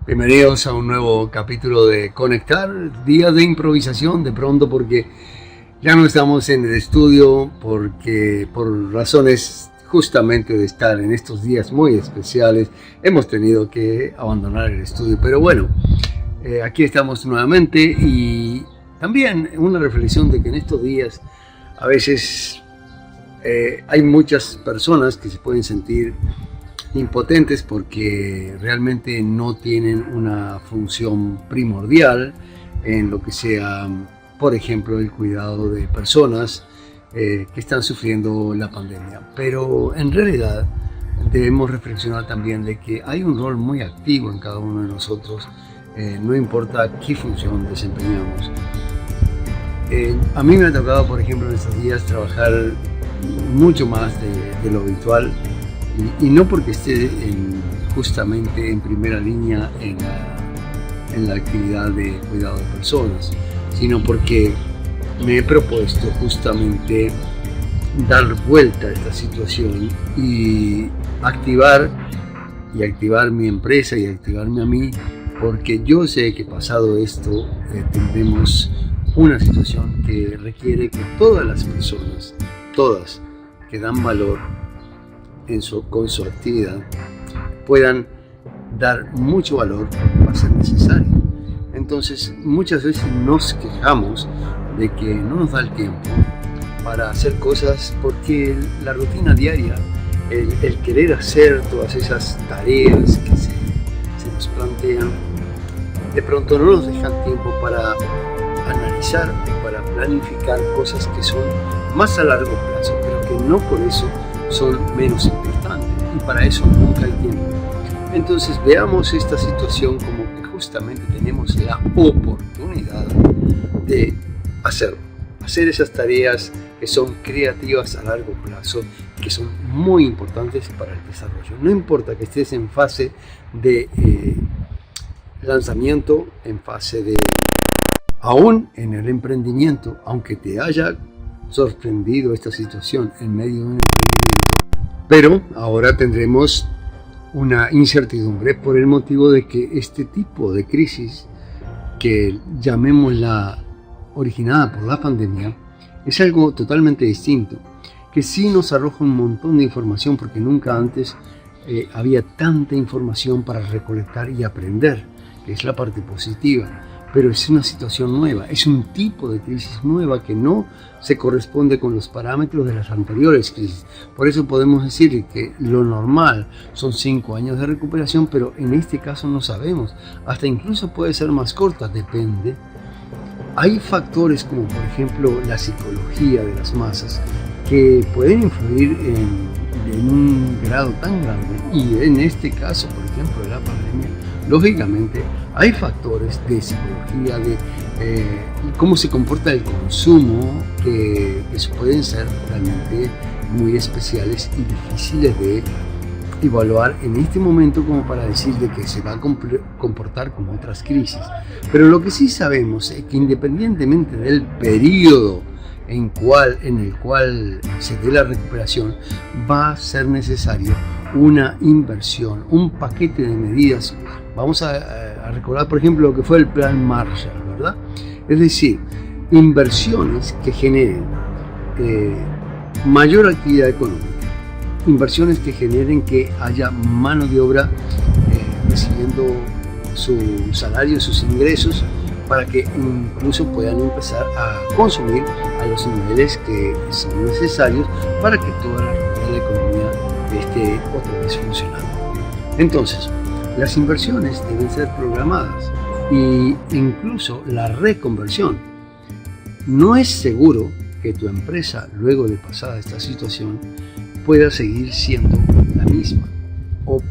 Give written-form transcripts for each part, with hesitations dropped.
Bienvenidos a un nuevo capítulo de Conectar, día de improvisación de pronto porque ya no estamos en el estudio porque por razones justamente de estar en estos días muy especiales hemos tenido que abandonar el estudio, pero bueno, aquí estamos nuevamente y también una reflexión de que en estos días a veces hay muchas personas que se pueden sentir impotentes porque realmente no tienen una función primordial en lo que sea, por ejemplo, el cuidado de personas que están sufriendo la pandemia. Pero en realidad debemos reflexionar también de que hay un rol muy activo en cada uno de nosotros, no importa qué función desempeñamos. A mí me ha tocado, por ejemplo, en estos días trabajar mucho más de lo habitual. Y no porque esté justamente en primera línea en la actividad de cuidado de personas, sino porque me he propuesto justamente dar vuelta a esta situación y activar mi empresa y activarme a mí, porque yo sé que pasado esto tendremos una situación que requiere que todas las personas, todas que dan valor con su actividad, puedan dar mucho valor porque va a ser necesario. Entonces muchas veces nos quejamos de que no nos da el tiempo para hacer cosas porque la rutina diaria, el querer hacer todas esas tareas que se nos plantean, de pronto no nos dejan tiempo para analizar o para planificar cosas que son más a largo plazo, pero que no por eso son menos importantes, y para eso nunca hay tiempo. Entonces veamos esta situación como que justamente tenemos la oportunidad de hacer esas tareas que son creativas a largo plazo, que son muy importantes para el desarrollo. No importa que estés en fase de lanzamiento, en fase de aún en el emprendimiento, aunque te haya sorprendido esta situación en medio de un emprendimiento, pero ahora tendremos una incertidumbre por el motivo de que este tipo de crisis, que llamémosla originada por la pandemia, es algo totalmente distinto, que sí nos arroja un montón de información porque nunca antes había tanta información para recolectar y aprender, que es la parte positiva. Pero es una situación nueva, es un tipo de crisis nueva que no se corresponde con los parámetros de las anteriores crisis. Por eso podemos decir que lo normal son 5 años de recuperación, pero en este caso no sabemos, hasta incluso puede ser más corta, depende. Hay factores como por ejemplo la psicología de las masas que pueden influir en un grado tan grande, y en este caso, por ejemplo, de la pandemia, lógicamente hay factores de psicología, de cómo se comporta el consumo, que pueden ser realmente muy especiales y difíciles de evaluar en este momento como para decir de que se va a comportar como otras crisis. Pero lo que sí sabemos es que independientemente del periodo en el cual se dé la recuperación, va a ser necesario una inversión, un paquete de medidas. Vamos a recordar, por ejemplo, lo que fue el Plan Marshall, ¿verdad? Es decir, inversiones que generen mayor actividad económica, inversiones que generen que haya mano de obra recibiendo su salario, sus ingresos, para que incluso puedan empezar a consumir a los niveles que son necesarios para que toda la economía esté otra vez funcionando. Entonces, las inversiones deben ser programadas e incluso la reconversión. No es seguro que tu empresa, luego de pasada esta situación, pueda seguir siendo la misma o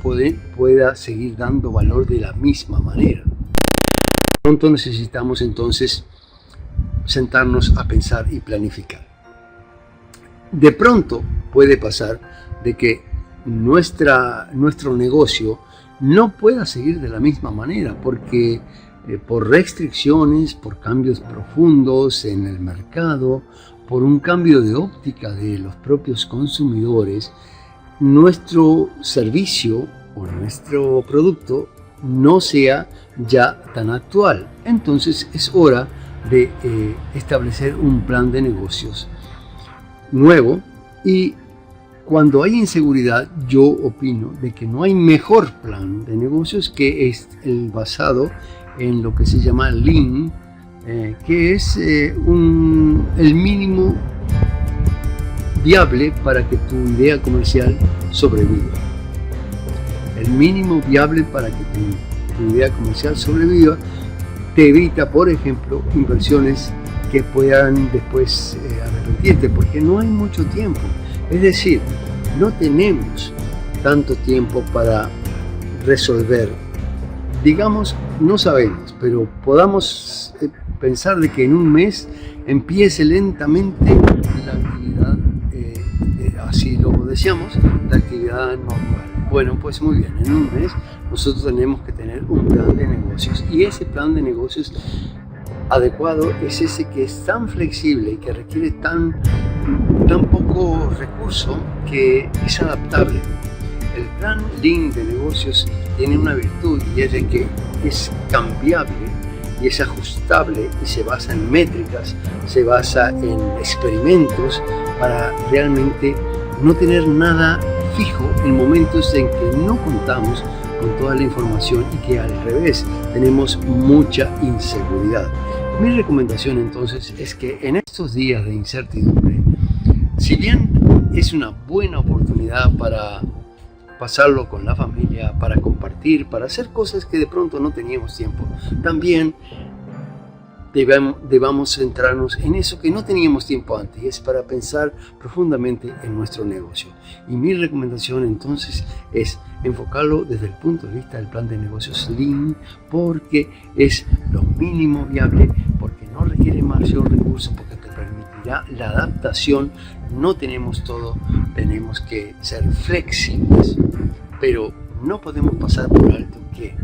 pueda seguir dando valor de la misma manera. Pronto necesitamos entonces sentarnos a pensar y planificar. De pronto puede pasar de que nuestro negocio no pueda seguir de la misma manera porque por restricciones, por cambios profundos en el mercado, por un cambio de óptica de los propios consumidores, nuestro servicio o nuestro producto no sea ya tan actual. Entonces es hora de establecer un plan de negocios nuevo, y cuando hay inseguridad, yo opino de que no hay mejor plan de negocios que es el basado en lo que se llama Lean, que es el mínimo viable para que tu idea comercial sobreviva. El mínimo viable para que tu idea comercial sobreviva te evita, por ejemplo, inversiones que puedan después arrepentirte, porque no hay mucho tiempo. Es decir, no tenemos tanto tiempo para resolver. Digamos, no sabemos, pero podamos pensar de que en un mes empiece lentamente la actividad, así lo deseamos, la actividad normal. Bueno, pues muy bien, en un mes nosotros tenemos que tener un plan de negocios, y ese plan de negocios adecuado es ese que es tan flexible y que requiere tan poco recurso, que es adaptable. El plan Lean de negocios tiene una virtud, y es de que es cambiable y es ajustable, y se basa en métricas, se basa en experimentos para realmente no tener nada fijo en momentos en que no contamos con toda la información y que al revés tenemos mucha inseguridad. Mi recomendación entonces es que en estos días de incertidumbre, si bien es una buena oportunidad para pasarlo con la familia, para compartir, para hacer cosas que de pronto no teníamos tiempo, también debamos centrarnos en eso que no teníamos tiempo antes, y es para pensar profundamente en nuestro negocio. Y mi recomendación entonces es enfocarlo desde el punto de vista del plan de negocios Lean, porque es lo mínimo viable, porque no requiere mayor recursos, porque te permitirá la adaptación. No tenemos todo, tenemos que ser flexibles, pero no podemos pasar por alto que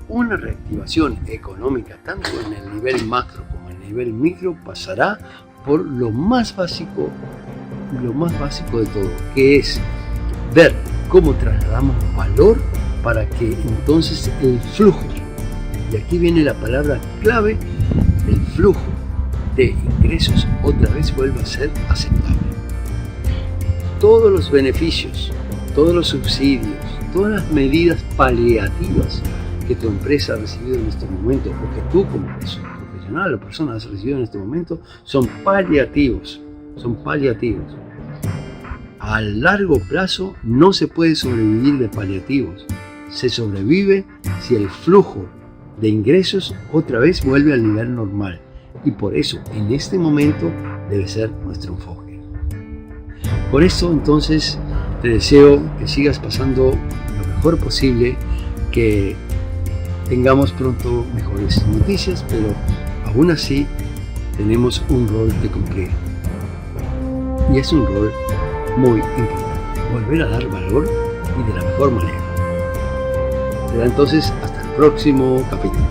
una reactivación económica, tanto en el nivel macro como en el nivel micro, pasará por lo más básico de todo, que es ver cómo trasladamos valor para que entonces el flujo, y aquí viene la palabra clave, el flujo de ingresos otra vez vuelva a ser aceptable. Todos los beneficios, todos los subsidios, todas las medidas paliativas que tu empresa ha recibido en este momento, o que tú como profesional o persona has recibido en este momento, son paliativos. A largo plazo no se puede sobrevivir de paliativos. Se sobrevive si el flujo de ingresos otra vez vuelve al nivel normal. Y por eso, en este momento, debe ser nuestro enfoque. Por esto, entonces, te deseo que sigas pasando lo mejor posible, que tengamos pronto mejores noticias, pero aún así tenemos un rol que cumplir. Y es un rol muy importante, volver a dar valor, y de la mejor manera. Será entonces hasta el próximo capítulo.